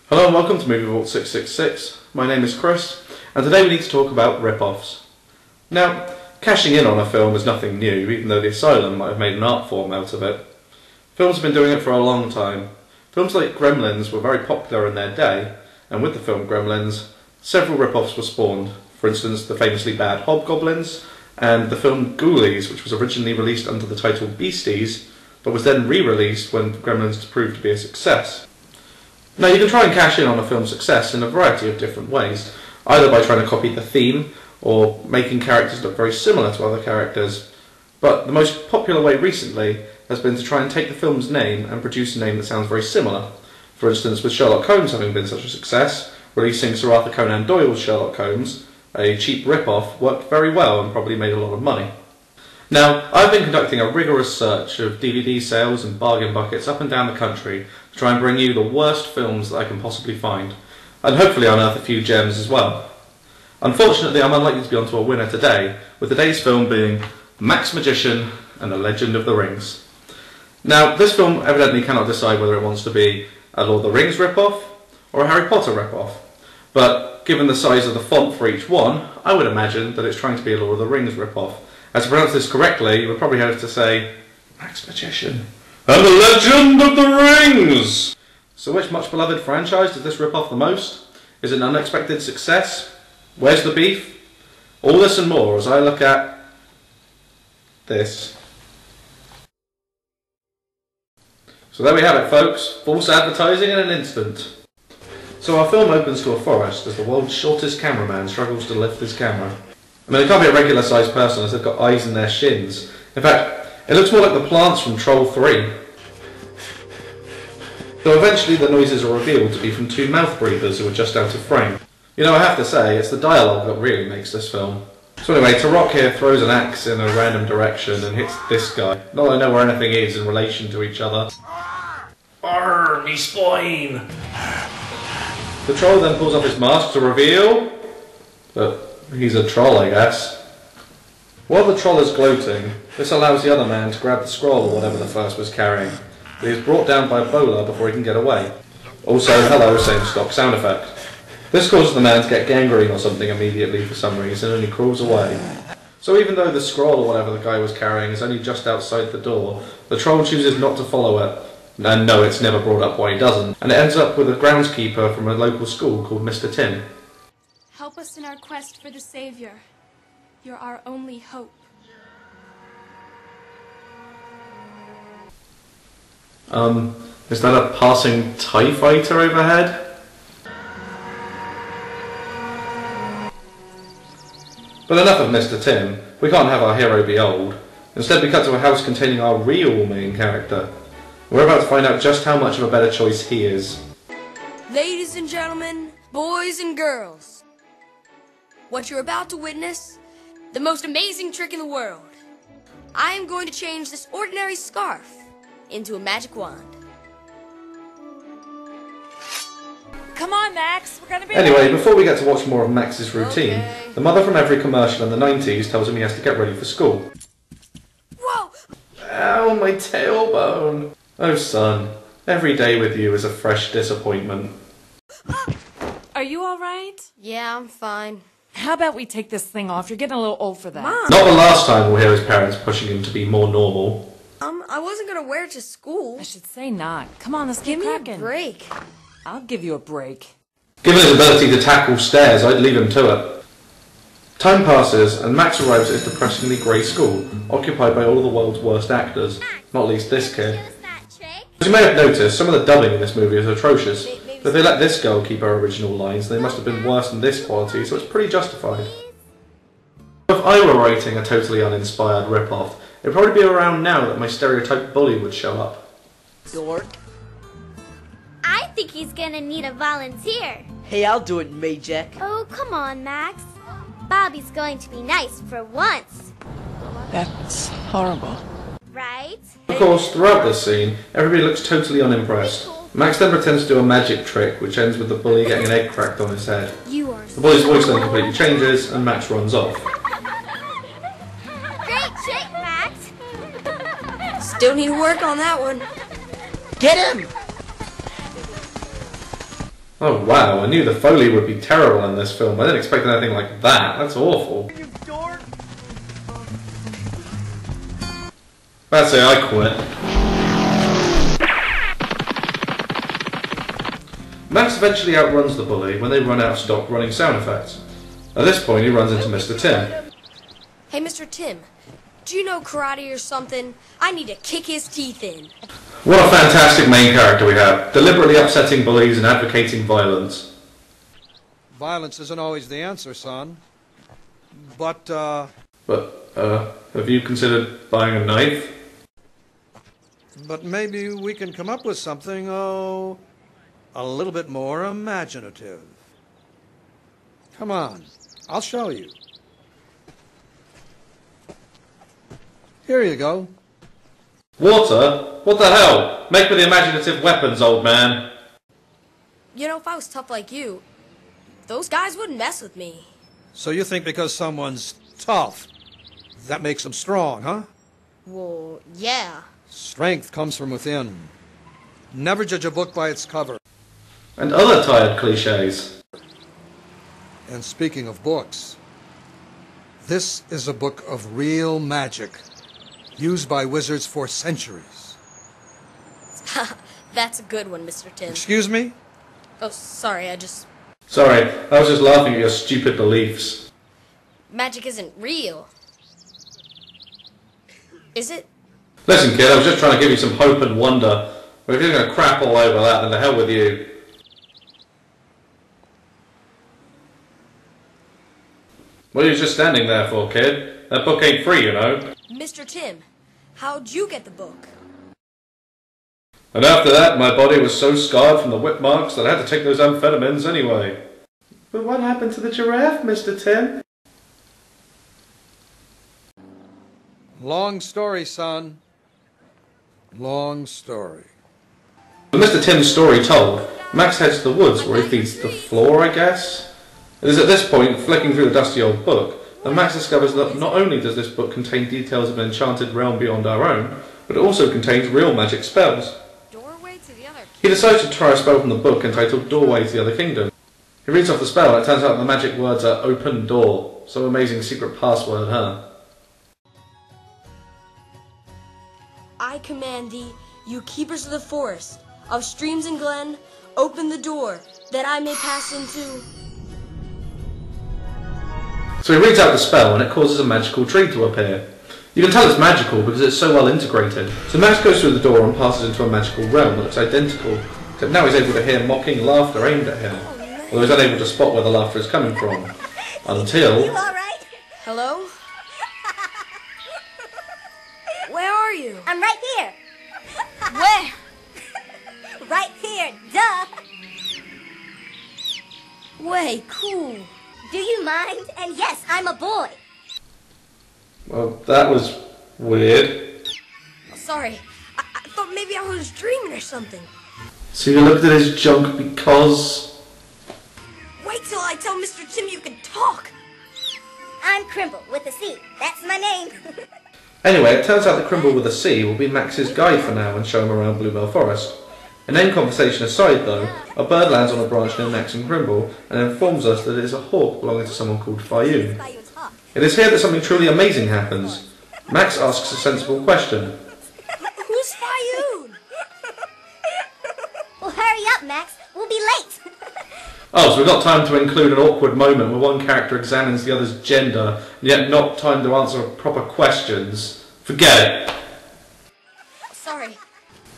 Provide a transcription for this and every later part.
Hello and welcome to Movie Vault 666. My name is Chris, and today we need to talk about rip-offs. Now, cashing in on a film is nothing new, even though the Asylum might have made an art form out of it. Films have been doing it for a long time. Films like Gremlins were very popular in their day, and with the film Gremlins, several rip-offs were spawned. For instance, the famously bad Hobgoblins, and the film Ghoulies, which was originally released under the title Beasties, but was then re-released when Gremlins proved to be a success. Now, you can try and cash in on a film's success in a variety of different ways, either by trying to copy the theme, or making characters look very similar to other characters. But the most popular way recently has been to try and take the film's name and produce a name that sounds very similar. For instance, with Sherlock Holmes having been such a success, releasing Sir Arthur Conan Doyle's Sherlock Holmes, a cheap rip-off, worked very well and probably made a lot of money. Now, I've been conducting a rigorous search of DVD sales and bargain buckets up and down the country to try and bring you the worst films that I can possibly find, and hopefully unearth a few gems as well. Unfortunately, I'm unlikely to be onto a winner today, with today's film being Max Magician and the Legend of the Rings. Now, this film evidently cannot decide whether it wants to be a Lord of the Rings rip-off or a Harry Potter rip-off, but given the size of the font for each one, I would imagine that it's trying to be a Lord of the Rings rip-off. As to pronounce this correctly, you would probably have to say Max Magician and the Legend of the Rings! So which much beloved franchise did this rip off the most? Is it an unexpected success? Where's the beef? All this and more as I look at this. So there we have it, folks. False advertising in an instant. So our film opens to a forest as the world's shortest cameraman struggles to lift his camera. I mean, they can't be a regular sized person as they've got eyes in their shins. In fact, it looks more like the plants from Troll 3. Though eventually the noises are revealed to be from two mouth breathers who are just out of frame. You know, I have to say, it's the dialogue that really makes this film. So anyway, Tarok here throws an axe in a random direction and hits this guy. Not that I know where anything is in relation to each other. Arrgh, me spine! The troll then pulls off his mask to reveal that he's a troll, I guess. While the troll is gloating, this allows the other man to grab the scroll or whatever the first was carrying, but he is brought down by a bowler before he can get away. Also, hello, same stock sound effect. This causes the man to get gangrene or something immediately for some reason, and he crawls away. So even though the scroll or whatever the guy was carrying is only just outside the door, the troll chooses not to follow it. And no, it's never brought up why he doesn't, and it ends up with a groundskeeper from a local school called Mr. Tin. Help us in our quest for the Savior. You're our only hope. Is that a passing TIE fighter overhead? But enough of Mr. Tim. We can't have our hero be old. Instead we cut to a house containing our real main character. We're about to find out just how much of a better choice he is. Ladies and gentlemen, boys and girls, what you're about to witness, the most amazing trick in the world. I am going to change this ordinary scarf into a magic wand. Come on, Max, we're gonna be Anyway, ready. before we get to watch more of Max's routine, Okay. the mother from every commercial in the 90s tells him he has to get ready for school. Whoa! Ow, my tailbone! Oh son, every day with you is a fresh disappointment. Are you alright? Yeah, I'm fine. How about we take this thing off? You're getting a little old for that. Mom! Not the last time we'll hear his parents pushing him to be more normal. I wasn't gonna wear it to school. I should say not. Come on, let's Give get me a cracking. break. I'll give you a break. Given his ability to tackle stairs, I'd leave him to it. Time passes, and Max arrives at his depressingly grey school, occupied by all of the world's worst actors, not least this kid. As you may have noticed, some of the dubbing in this movie is atrocious, but if they let this girl keep her original lines, they must have been worse than this quality, so it's pretty justified. If I were writing a totally uninspired rip-off, it'd probably be around now that my stereotyped bully would show up. Dork. I think he's gonna need a volunteer. Hey, I'll do it, Majek. Oh, come on, Max. Bobby's going to be nice for once, That's horrible. right? Of course, throughout this scene, everybody looks totally unimpressed. Max then pretends to do a magic trick, which ends with the bully getting an egg cracked on his head. You are The bully's voice then completely changes, and Max runs off. great trick, Max. Still need to work on that one. Get him! Oh wow, I knew the Foley would be terrible in this film. I didn't expect anything like that. That's awful. You dork! That's it, I quit. Max eventually outruns the bully when they run out of stock running sound effects. At this point he runs into Mr. Tim. Hey, Mr. Tim, do you know karate or something? I need to kick his teeth in. What a fantastic main character we have, deliberately upsetting bullies and advocating violence. Violence isn't always the answer, son. But, have you considered buying a knife? But maybe we can come up with something, a little bit more imaginative. Come on, I'll show you. Here you go. Water? What the hell? Make me the imaginative weapons, old man. You know, if I was tough like you, those guys wouldn't mess with me. So you think because someone's tough, that makes them strong, huh? Well, yeah. Strength comes from within. Never judge a book by its cover. And other tired cliches. And speaking of books, this is a book of real magic, used by wizards for centuries. That's a good one, Mr. Tim. Excuse me? Oh, sorry, Sorry, I was just laughing at your stupid beliefs. Magic isn't real. Is it? Listen, kid, I was just trying to give you some hope and wonder. But if you're going to crap all over that, then the hell with you. What are you just standing there for, kid? That book ain't free, you know. Mr. Tim, how'd you get the book? And after that, my body was so scarred from the whip marks that I had to take those amphetamines anyway. But what happened to the giraffe, Mr. Tim? Long story, son. Long story. With Mr. Tim's story told, Max heads to the woods where he feeds the floor, I guess? It is at this point, flicking through the dusty old book, that Max discovers that not only does this book contain details of an enchanted realm beyond our own, but it also contains real magic spells. Doorway to the other. He decides to try a spell from the book entitled Doorway to the Other Kingdom. He reads off the spell and it turns out the magic words are open door. Some amazing secret password, huh? I command thee, you keepers of the forest, of streams and glen, open the door, that I may pass into... So he reads out the spell and it causes a magical tree to appear. You can tell it's magical because it's so well integrated. So Max goes through the door and passes into a magical realm that looks identical, except now he's able to hear mocking laughter aimed at him, although he's unable to spot where the laughter is coming from. Until... You alright? Hello? Where are you? I'm right here. Where? Right here, duh. Way, cool. Do you mind? And yes, I'm a boy. Well, that was weird. Sorry, I thought maybe I was dreaming or something. So you looked at his junk because... Wait till I tell Mr. Tim you can talk. I'm Crimble with a C. That's my name. Anyway, it turns out that Crimble with a C will be Max's guide for now and show him around Bluebell Forest. Inane conversation aside though, a bird lands on a branch near Max and Crimble and informs us that it is a hawk belonging to someone called Fayoum. It is here that something truly amazing happens. Max asks a sensible question. Who's Fayoum? Well, hurry up, Max. We'll be late. Oh, so we've got time to include an awkward moment where one character examines the other's gender, and yet not time to answer proper questions. Forget it. Sorry.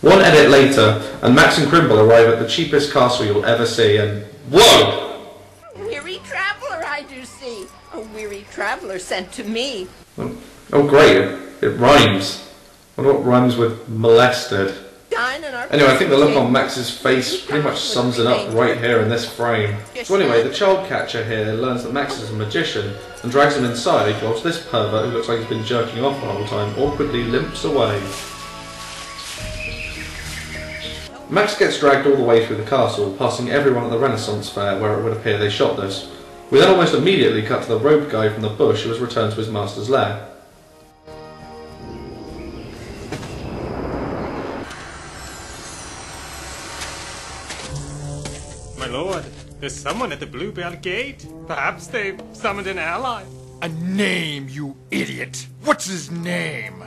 One edit later, and Max and Crimble arrive at the cheapest castle you'll ever see, and whoa! Weary traveler, I do see. A weary traveler sent to me. Oh great, it rhymes. I wonder what rhymes with molested. Dine in our Anyway, I think the look on Max's face pretty much sums it up right here in this frame. So anyway, the child catcher here learns that Max is a magician and drags him inside whilst this pervert, who looks like he's been jerking off the whole time, awkwardly limps away. Max gets dragged all the way through the castle, passing everyone at the Renaissance Fair where it would appear they shot this. We then almost immediately cut to the robed guy from the bush who has returned to his master's lair. My lord. There's someone at the Bluebell Gate. Perhaps they've summoned an ally. A name, you idiot! What's his name?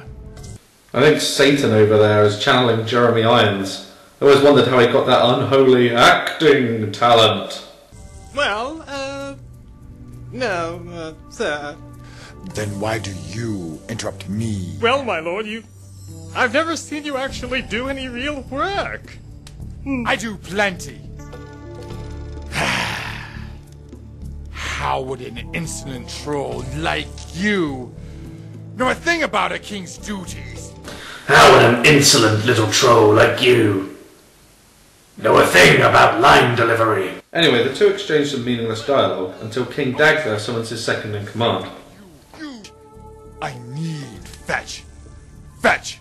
I think Satan over there is channeling Jeremy Irons. I always wondered how he got that unholy acting talent. Well, no, sir. Then why do you interrupt me? Well, my lord, I've never seen you actually do any real work. I do plenty. How would an insolent troll like you know a thing about a king's duties? How would an insolent little troll like you know a thing about line delivery? Anyway, the two exchange some meaningless dialogue until King Dagda summons his second in command. I need fetch. Fetch.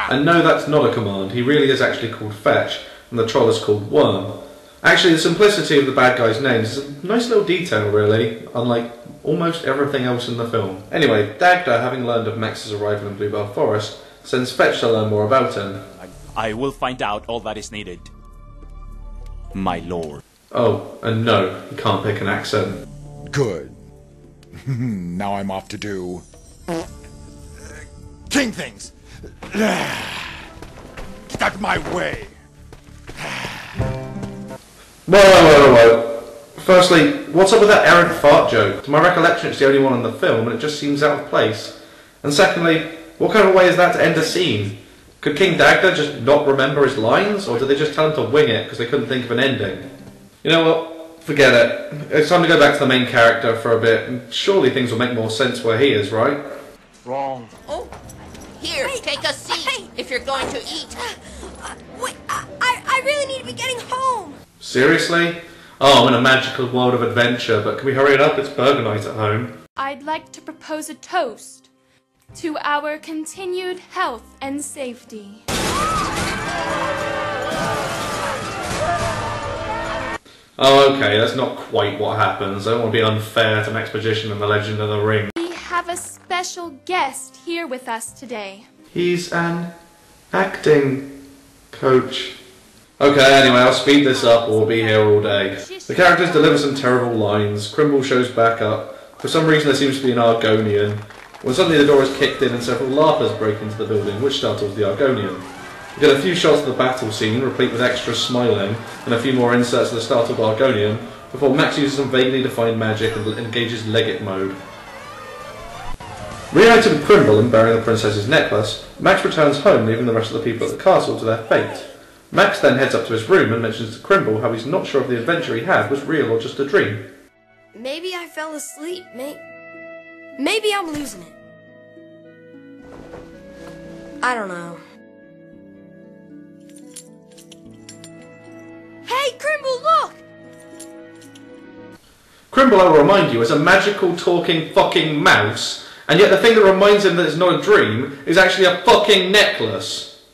And no, that's not a command. He really is actually called Fetch, and the troll is called Worm. Actually, the simplicity of the bad guy's names is a nice little detail, really, unlike almost everything else in the film. Anyway, Dagda, having learned of Max's arrival in Bluebell Forest, sends Fetch to learn more about him. I will find out all that is needed, my lord. Oh, and no, he can't pick an accent. Good. Now I'm off to do... king things! Get out of my way! Whoa. Firstly, what's up with that errant fart joke? To my recollection, it's the only one in the film, and it just seems out of place. And secondly, what kind of way is that to end a scene? Could King Dagda just not remember his lines, or did they just tell him to wing it because they couldn't think of an ending? You know what? Forget it. It's time to go back to the main character for a bit, and surely things will make more sense where he is, right? Wrong. Oh, here, take a seat if you're going to eat. Wait, I really need to be getting home. Seriously? Oh, I'm in a magical world of adventure, but can we hurry it up? It's burger night at home. I'd like to propose a toast to our continued health and safety. Oh, okay, that's not quite what happens. I don't want to be unfair to Max Magician and the Legend of the Ring. We have a special guest here with us today. He's an acting coach. Okay, anyway, I'll speed this up or we'll be here all day. The characters deliver some terrible lines. Crimble shows back up. For some reason there seems to be an Argonian. When suddenly the door is kicked in and several LARPers break into the building, which startles the Argonian. We get a few shots of the battle scene, replete with extra smiling, and a few more inserts of the startled Argonian, before Max uses some vaguely defined magic and engages Legate mode. Reunited with Crimble and bearing the princess's necklace, Max returns home, leaving the rest of the people at the castle to their fate. Max then heads up to his room and mentions to Crimble how he's not sure if the adventure he had was real or just a dream. Maybe I fell asleep. Maybe I'm losing it. I don't know. Hey, Crimble, look! Crimble, I will remind you, is a magical talking fucking mouse, and yet the thing that reminds him that it's not a dream is actually a fucking necklace.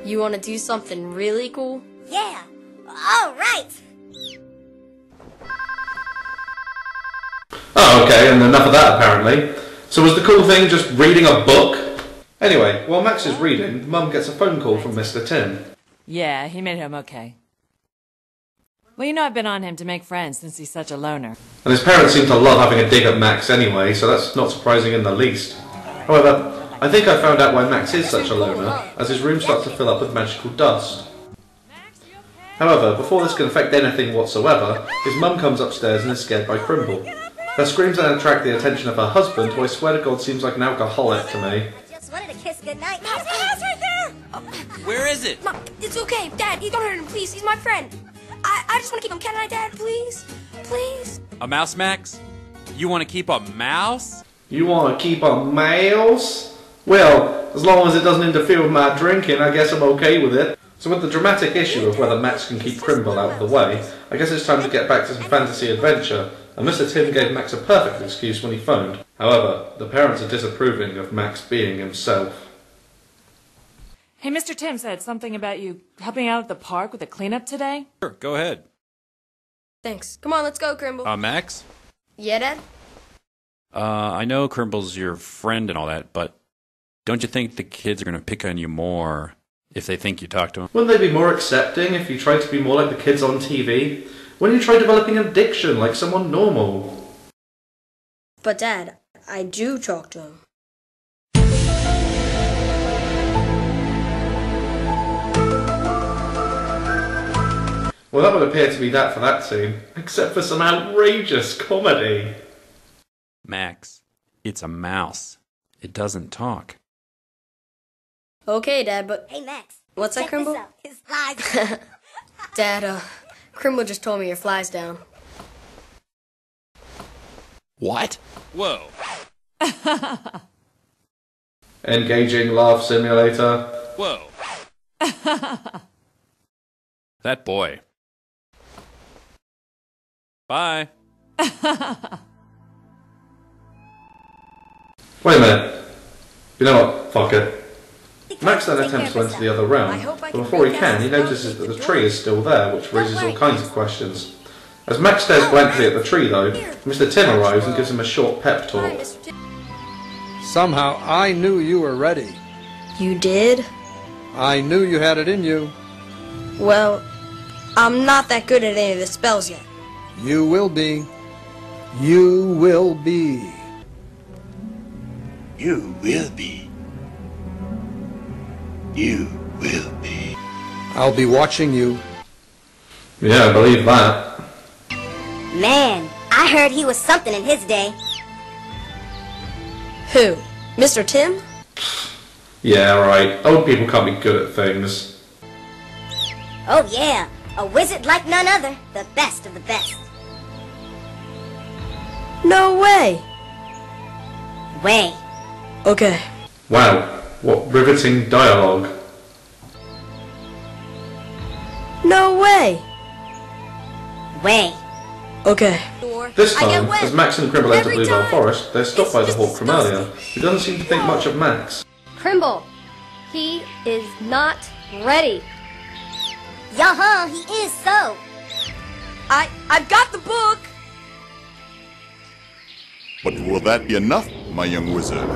You want to do something really cool? Yeah. All right. Oh, okay, and enough of that apparently. So was the cool thing just reading a book? Anyway, while Max is reading, Mum gets a phone call from Mr. Tim. Yeah, he made him okay. Well, you know I've been on him to make friends since he's such a loner. And his parents seem to love having a dig at Max anyway, so that's not surprising in the least. However, I think I found out why Max is such a loner, as his room starts to fill up with magical dust. However, before this can affect anything whatsoever, his mum comes upstairs and is scared by Crimble. Her screams then attract the attention of her husband, who I swear to God seems like an alcoholic to me. Just wanted to kiss goodnight. Mom's house right there! Where is it? Mom, it's okay. Dad, you don't hurt him, please. He's my friend. I just want to keep him. Can I, Dad? Please? Please? A mouse, Max? You want to keep a mouse? You want to keep a mouse? Well, as long as it doesn't interfere with my drinking, I guess I'm okay with it. So with the dramatic issue of whether Max can keep Crimble out of the way, I guess it's time to get back to some fantasy adventure, and Mr. Tim gave Max a perfect excuse when he phoned. However, the parents are disapproving of Max being himself. Hey, Mr. Tim said something about you helping out at the park with the cleanup today? Sure, go ahead. Thanks. Come on, let's go, Crimble. Max? Yeah, Dad? I know Crimble's your friend and all that, but Don't you think the kids are going to pick on you more if they think you talk to them? Wouldn't they be more accepting if you tried to be more like the kids on TV? Wouldn't you try developing an addiction like someone normal? But Dad, I do talk to him. Well, that would appear to be that for that scene, except for some outrageous comedy. Max, it's a mouse. It doesn't talk. Okay, Dad, but... Hey, Max. What's that, check this Crimble? out. His flies. Dad, Crimble just told me your fly's down. What? Whoa. Engaging laugh simulator. Whoa. That boy. Bye. Wait a minute. You know what? Fuck it. Max then attempts to enter the other realm, but before he can, he notices that the tree is still there, which raises all kinds of questions. As Max stares blankly at the tree, though, Mr. Tim arrives and gives him a short pep talk. Somehow I knew you were ready. You did? I knew you had it in you. Well, I'm not that good at any of the spells yet. You will be. You will be. You will be. You will be. I'll be watching you. Yeah, I believe that. Man, I heard he was something in his day. Who? Mr. Tim? Yeah, right. Old people can't be good at things. Oh yeah, a wizard like none other. The best of the best. No way. Way. Okay. Wow, what riveting dialogue. No way. Way. Okay. This time, as Max and Crimble enter Bluebell Forest, they're stopped by the hawk from earlier, who doesn't seem to think much of Max. Crimble, he is not ready. Yuh-huh, he is so. I've got the book. But will that be enough, my young wizard?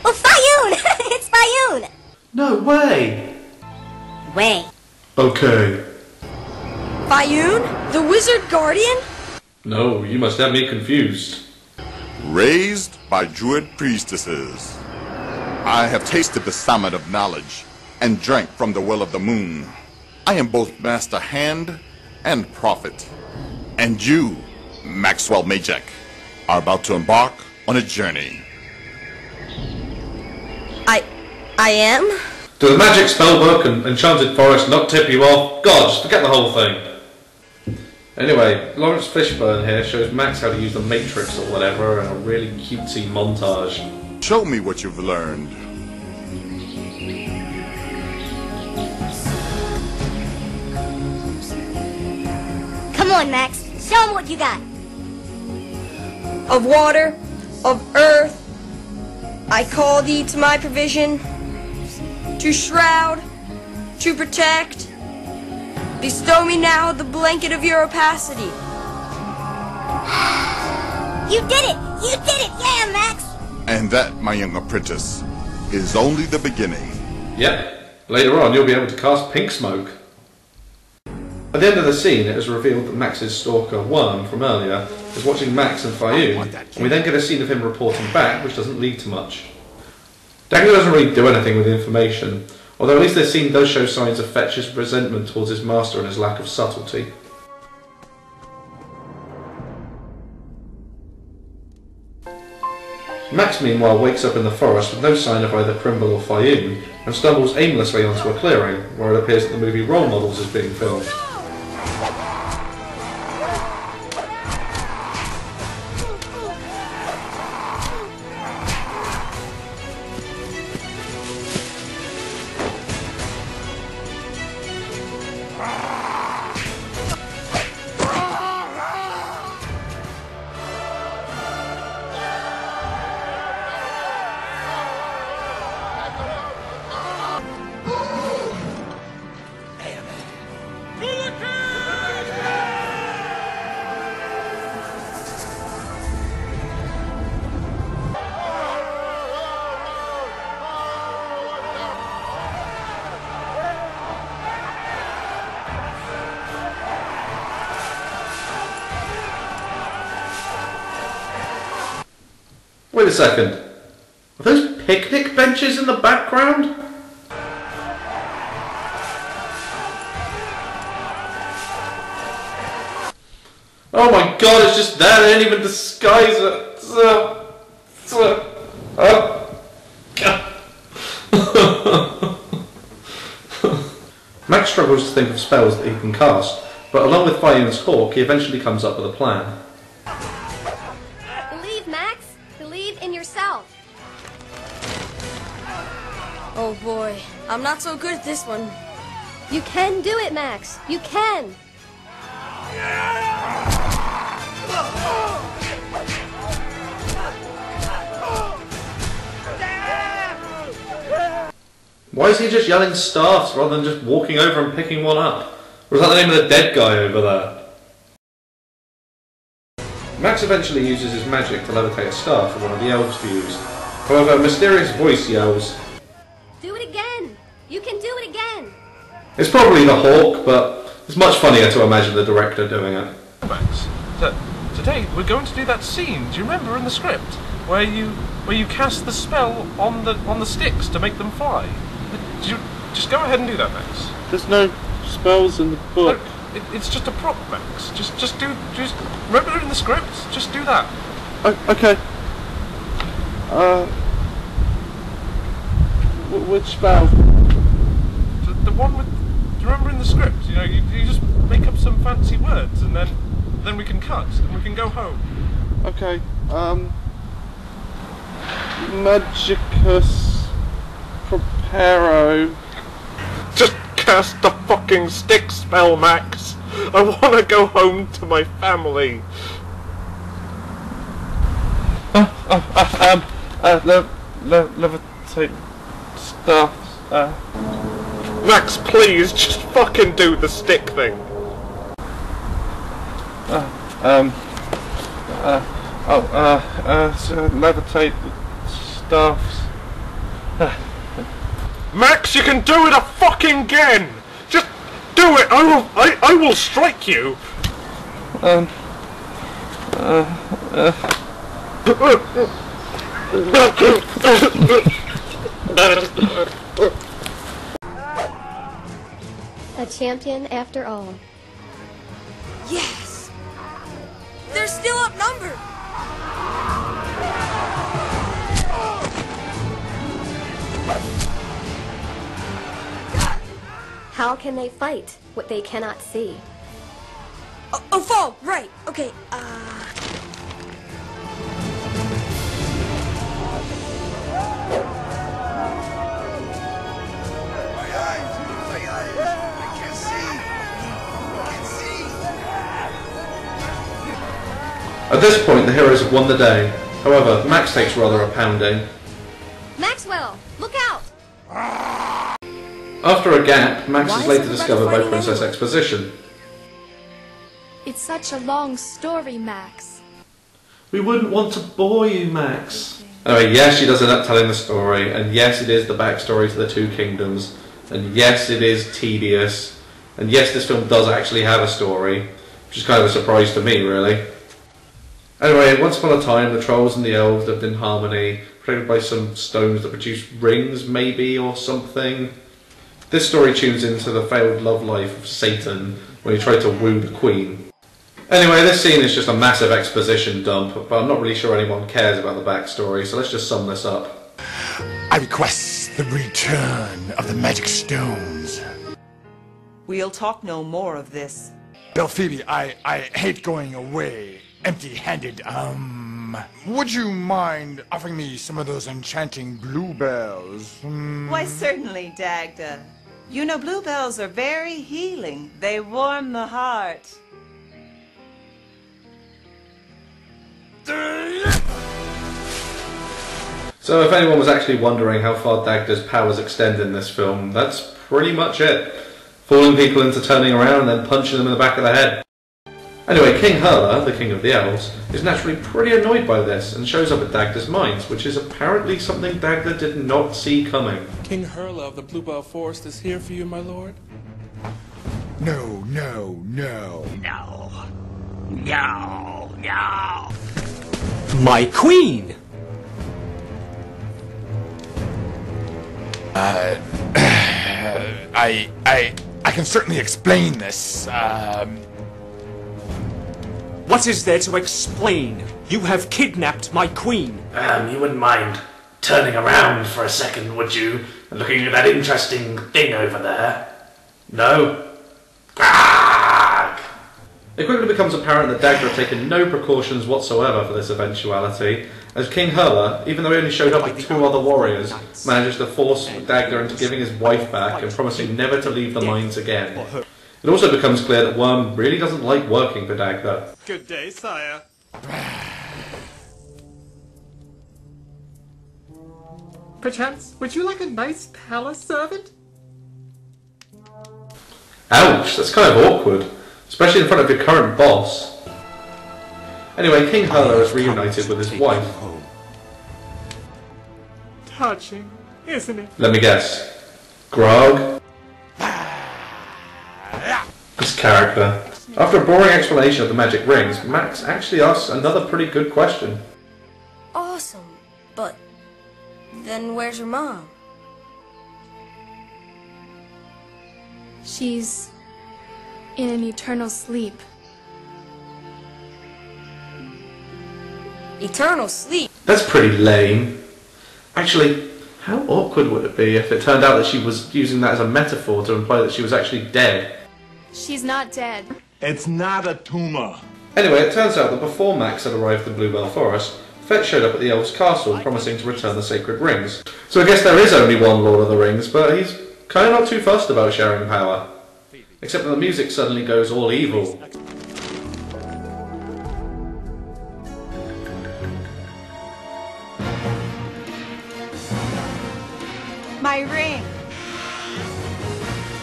Oh, Fayoun! It's Fayoun! No way! Way. Okay. Fayoun? The wizard guardian? No, you must have me confused. Raised by druid priestesses, I have tasted the summit of knowledge and drank from the well of the moon. I am both master hand and prophet. And you, Maxwell Majek, are about to embark on a journey. I am? Do the magic spellbook and enchanted forest not tip you off? God, just forget the whole thing. Anyway, Lawrence Fishburne here shows Max how to use the Matrix or whatever in a really cutesy montage. Show me what you've learned. Come on, Max. Show him what you got. Of water, of earth, I call thee to my provision, to shroud, to protect. Bestow me now the blanket of your opacity. You did it! You did it! Yeah, Max! And that, my young apprentice, is only the beginning. Yep. Later on, you'll be able to cast pink smoke. At the end of the scene, it is revealed that Max's stalker, Worm, from earlier, is watching Max and Fayoun, and we then get a scene of him reporting back, which doesn't lead to much. Daniel doesn't really do anything with the information, although at least this scene does show signs of Fetch's resentment towards his master and his lack of subtlety. Max, meanwhile, wakes up in the forest with no sign of either Crimble or Fayoun, and stumbles aimlessly onto a clearing, where it appears that the movie Role Models is being filmed. a second. Are those picnic benches in the background? Oh my god, it's just there, they didn't even disguise it. Max struggles to think of spells that he can cast, but along with Fion's hawk, he eventually comes up with a plan. Believe, Max. Believe in yourself. Oh boy, I'm not so good at this one. You can do it, Max. You can. Why is he just yelling staffs rather than just walking over and picking one up? Or is that the name of the dead guy over there? Max eventually uses his magic to levitate a staff for one of the elves to use. However, a mysterious voice yells, Do it again. You can do it again. It's probably the hawk, but it's much funnier to imagine the director doing it. Max, today we're going to do that scene. Do you remember in the script where you cast the spell on the sticks to make them fly? Just go ahead and do that, Max. There's no spells in the book. No, it's just a prop, Max. Just remember in the script. Just do that. Okay. Which spell? The one with. Do you remember in the script? You know, you just make up some fancy words and then we can cut and we can go home. Okay. Magicus Propero. Just cast the fucking stick spell, Max. I want to go home to my family. Levitate stuff. Max, please, just fucking do the stick thing. Levitate stuffs. Max, you can do it a fucking again! Just do it! I will strike you! A champion after all. Yes! They're still outnumbered! How can they fight what they cannot see? Oh, fall! Right! Okay, At this point, the heroes have won the day. However, Max takes rather a pounding. Maxwell, look out! After a gap, Max is later discovered by Princess Exposition. It's such a long story, Max. We wouldn't want to bore you, Max. Anyway, yes, she does end up telling the story, and yes, it is the backstory to the Two Kingdoms, and yes, it is tedious, and yes, this film does actually have a story, which is kind of a surprise to me, really. Anyway, once upon a time, the trolls and the elves lived in harmony, protected by some stones that produce rings, maybe, or something. This story tunes into the failed love life of Satan when he tried to woo the queen. Anyway, this scene is just a massive exposition dump, but I'm not really sure anyone cares about the backstory, so let's just sum this up. I request the return of the magic stones. We'll talk no more of this. Belphoebe, I hate going away empty-handed. Would you mind offering me some of those enchanting bluebells? Why, certainly, Dagda. You know bluebells are very healing. They warm the heart. So if anyone was actually wondering how far Dagda's powers extend in this film, that's pretty much it. Fooling people into turning around and then punching them in the back of the head. Anyway, King Hurler, the king of the elves, is naturally pretty annoyed by this and shows up at Dagda's mines, which is apparently something Dagda did not see coming. King Hurler of the Bluebell Forest is here for you, my lord. No, no, no. No. No, no. My queen! I can certainly explain this. What is there to explain? You have kidnapped my queen. You wouldn't mind turning around for a second, would you? And looking at that interesting thing over there? No? It quickly becomes apparent that Dagda had taken no precautions whatsoever for this eventuality, as King Hurler, even though he only showed up with 2 other warriors, manages to force Dagda into giving his wife back and promising never to leave the mines again. It also becomes clear that Worm really doesn't like working for Dagda. Good day, sire. Perchance, would you like a nice palace servant? Ouch, that's kind of awkward, especially in front of your current boss. Anyway, King Hurler is reunited with his wife. Touching, isn't it? Let me guess. Grog? This character. After a boring explanation of the magic rings, Max actually asks another pretty good question. Awesome, but then where's your mom? She's in an eternal sleep. Eternal sleep? That's pretty lame. Actually, how awkward would it be if it turned out that she was using that as a metaphor to imply that she was actually dead? She's not dead. It's not a tumor. Anyway, it turns out that before Max had arrived in Bluebell Forest, Fetch showed up at the Elves' Castle promising to return the sacred rings. So I guess there is only one Lord of the Rings, but he's kind of not too fussed about sharing power. Except that the music suddenly goes all evil. My ring.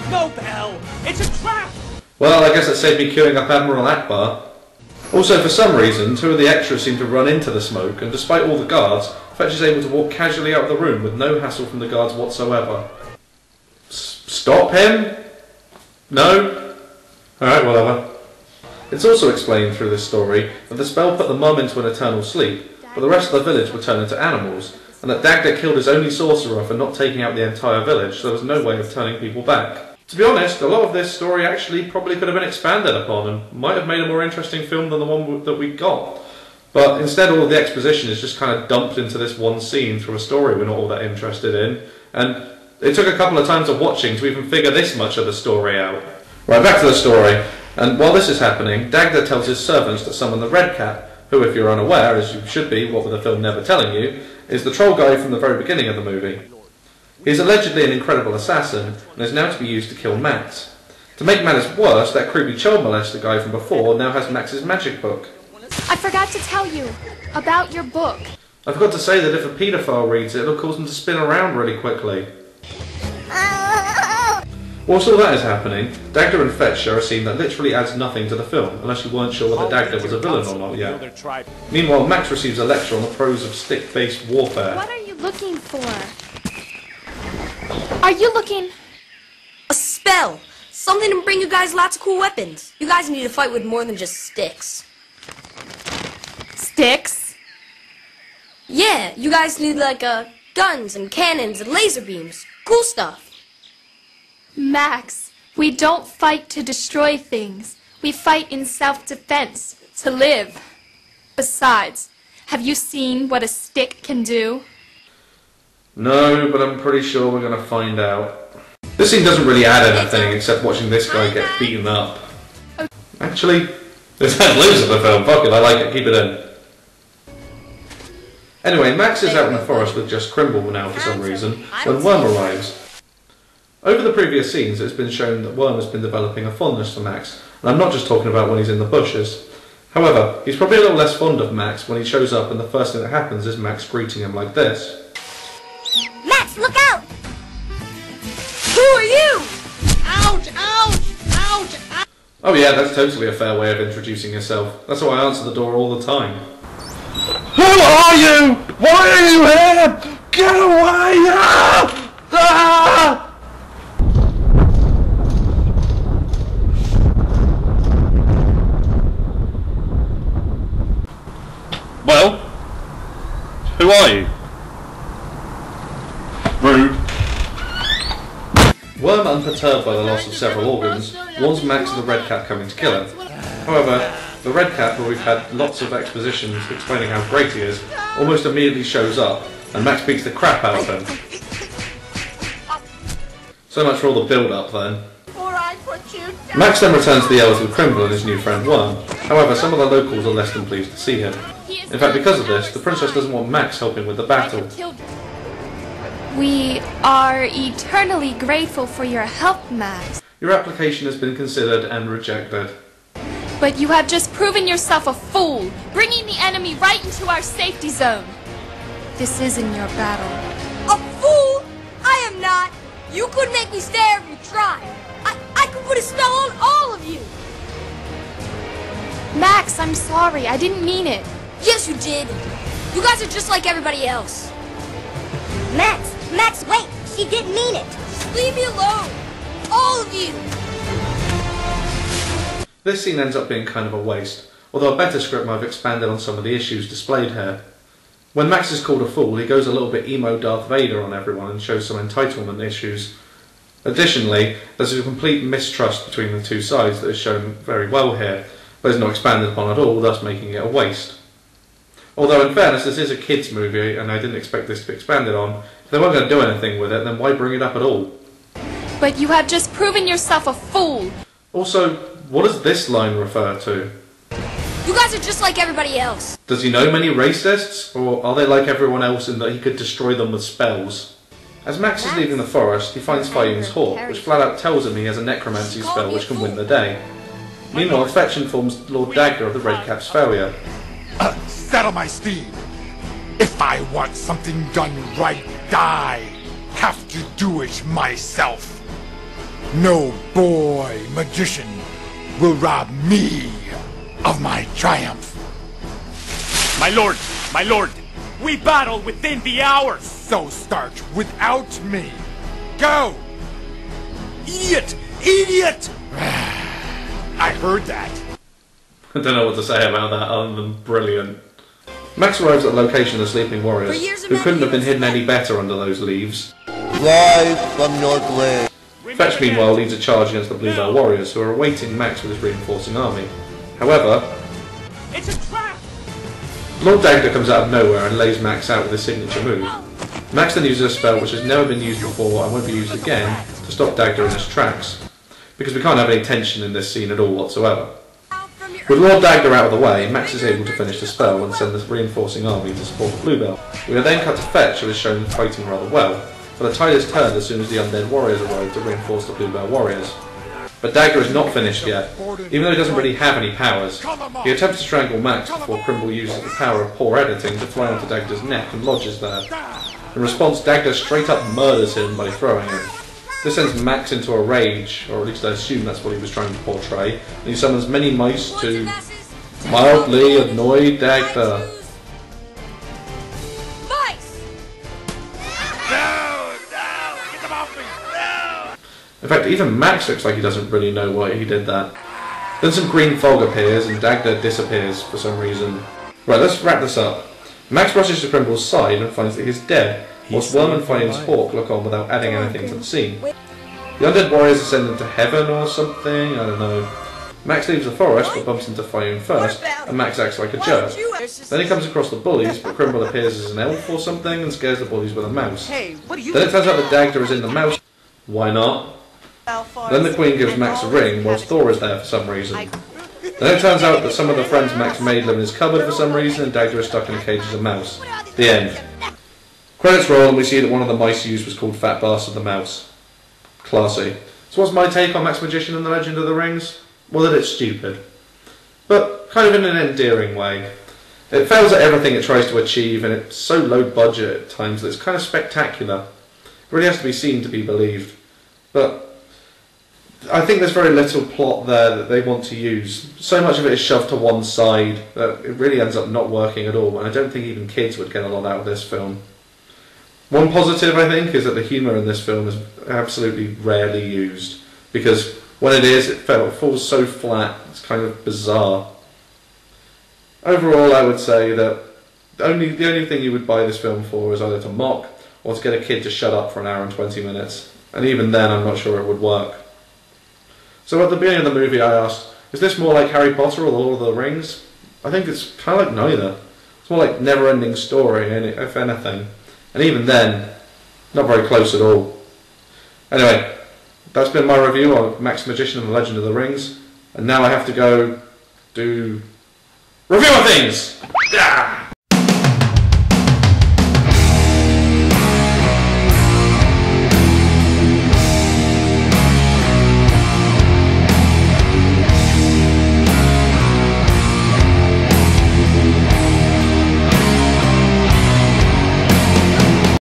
No, Belle! It's a trap! Well, I guess it saved me queuing up Admiral Akbar. Also, for some reason, 2 of the extras seem to run into the smoke, and despite all the guards, Fetch is able to walk casually out of the room with no hassle from the guards whatsoever. Stop him? No? Alright, whatever. It's also explained through this story that the spell put the mum into an eternal sleep, but the rest of the village would turn into animals, and that Dagda killed his only sorcerer for not taking out the entire village, so there was no way of turning people back. To be honest, a lot of this story actually probably could have been expanded upon and might have made a more interesting film than the one that we got. But instead all of the exposition is just kind of dumped into this one scene through a story we're not all that interested in, and it took a couple of times of watching to even figure this much of the story out. Right, back to the story, and while this is happening, Dagda tells his servants to summon the Red Cap, who, if you're unaware, as you should be, what with the film never telling you, is the troll guy from the very beginning of the movie. He is allegedly an incredible assassin, and is now to be used to kill Max. To make matters worse, that creepy child molester guy from before now has Max's magic book. I forgot to tell you about your book. I forgot to say that if a paedophile reads it, it'll cause them to spin around really quickly. Whilst all that is happening, Dagda and Fetch share a scene that literally adds nothing to the film, unless you weren't sure whether Dagda was a villain or not yet. Meanwhile, Max receives a lecture on the pros of stick-based warfare. What are you looking for? Are you looking... A spell! Something to bring you guys lots of cool weapons. You guys need to fight with more than just sticks. Sticks? Yeah, you guys need like guns and cannons and laser beams. Cool stuff. Max, we don't fight to destroy things. We fight in self-defense, to live. Besides, have you seen what a stick can do? No, but I'm pretty sure we're going to find out. This scene doesn't really add anything except watching this guy get beaten up. Actually, there's that loads of the film. Fuck it, I like it. Keep it in. Anyway, Max is out in the forest with just Crimble now for some reason, when Worm arrives. Over the previous scenes, it's been shown that Worm has been developing a fondness for Max, and I'm not just talking about when he's in the bushes. However, he's probably a little less fond of Max when he shows up and the first thing that happens is Max greeting him like this. Max, look out! Who are you? Ouch! Ouch! Ouch! Ouch! Oh yeah, that's totally a fair way of introducing yourself. That's how I answer the door all the time. Who are you? Why are you here? Get away! Ah! Ah! Well, who are you? Rude. Worm, unperturbed by the loss of several organs, warns Max of the Red Cap coming to kill him. However, the Red Cap, where we've had lots of expositions explaining how great he is, almost immediately shows up, and Max beats the crap out of him. So much for all the build-up then. Max then returns to the Elves with Crimble and his new friend Worm. However, some of the locals are less than pleased to see him. In fact, because of this, the princess doesn't want Max helping with the battle. We are eternally grateful for your help, Max. Your application has been considered and rejected. But you have just proven yourself a fool, bringing the enemy right into our safety zone. This isn't your battle. A fool? I am not. You couldn't make me stare if you tried. I could put a spell on all of you. Max, I'm sorry. I didn't mean it. Yes, you did. You guys are just like everybody else. Max, wait! She didn't mean it! Leave me alone! All of you! This scene ends up being kind of a waste, although a better script might have expanded on some of the issues displayed here. When Max is called a fool, he goes a little bit emo Darth Vader on everyone and shows some entitlement issues. Additionally, there's a complete mistrust between the two sides that is shown very well here, but is not expanded upon at all, thus making it a waste. Although in fairness, this is a kids' movie, and I didn't expect this to be expanded on. If they weren't going to do anything with it, then why bring it up at all? But you have just proven yourself a fool. Also, what does this line refer to? You guys are just like everybody else. Does he know many racists, or are they like everyone else in that he could destroy them with spells? As Max is leaving the forest, he finds Fayun's hawk, which flat out tells him he has a necromancy spell which can win the day. Meanwhile, Fetch informs Lord Dagda of the Red Cap's failure. Saddle my steed. If I want something done right, I have to do it myself. No boy magician will rob me of my triumph. My lord, we battle within the hour. So start without me. Go! Idiot! I heard that. I don't know what to say about that other than brilliant. Max arrives at the location of the sleeping warriors, who couldn't have been hidden any better under those leaves. Rise from your grave. Fetch, meanwhile, leads a charge against the Bluebell warriors, who are awaiting Max with his reinforcing army. However, it's a trap! Lord Dagda comes out of nowhere and lays Max out with his signature move. Max then uses a spell which has never been used before and won't be used again to stop Dagda in his tracks, because we can't have any tension in this scene at all whatsoever. With Lord Dagda out of the way, Max is able to finish the spell and send the reinforcing army to support the Bluebell. We are then cut to Fetch, who is shown fighting rather well, but the tide is turned as soon as the undead warriors arrive to reinforce the Bluebell warriors. But Dagda is not finished yet, even though he doesn't really have any powers. He attempts to strangle Max before Crimble uses the power of poor editing to fly onto Dagda's neck and lodges there. In response, Dagda straight up murders him by throwing him. This sends Max into a rage, or at least I assume that's what he was trying to portray, and he summons many mice to mildly annoy Dagda. Mice! No! Get them off me! No! In fact, even Max looks like he doesn't really know why he did that. Then some green fog appears, and Dagda disappears for some reason. Right, let's wrap this up. Max rushes to Crimble's side and finds that he's dead, whilst Worm and Fayun's hawk look on without adding anything to the scene. The undead warriors ascend into heaven or something, I don't know. Max leaves the forest but bumps into Fayun first, and Max acts like a jerk. Then he comes across the bullies, but Crimble appears as an elf or something and scares the bullies with a mouse. Then it turns out that Dagda is in the mouse. Why not? Then the Queen gives Max a ring, whilst Thor is there for some reason. Then it turns out that some of the friends Max made live in his cupboard for some reason, and Dagda is stuck in a cage as a mouse. The end. Credits roll, and we see that one of the mice used was called Fat Bastard the Mouse. Classy. So what's my take on Max Magician and the Legend of the Rings? Well, that it's stupid. But kind of in an endearing way. It fails at everything it tries to achieve, and it's so low budget at times that it's kind of spectacular. It really has to be seen to be believed. But I think there's very little plot there that they want to use. So much of it is shoved to one side that it really ends up not working at all, and I don't think even kids would get a lot out of this film. One positive, I think, is that the humour in this film is absolutely rarely used, because when it is, it falls so flat, it's kind of bizarre. Overall, I would say that the only thing you would buy this film for is either to mock, or to get a kid to shut up for an hour and 20 minutes. and even then I'm not sure it would work. So at the beginning of the movie I asked, is this more like Harry Potter or The Lord of the Rings? I think it's kind of like neither. It's more like never-ending story, if anything. And even then, not very close at all. Anyway, that's been my review on Max Magician and the Legend of the Rings. And now I have to go do review of things!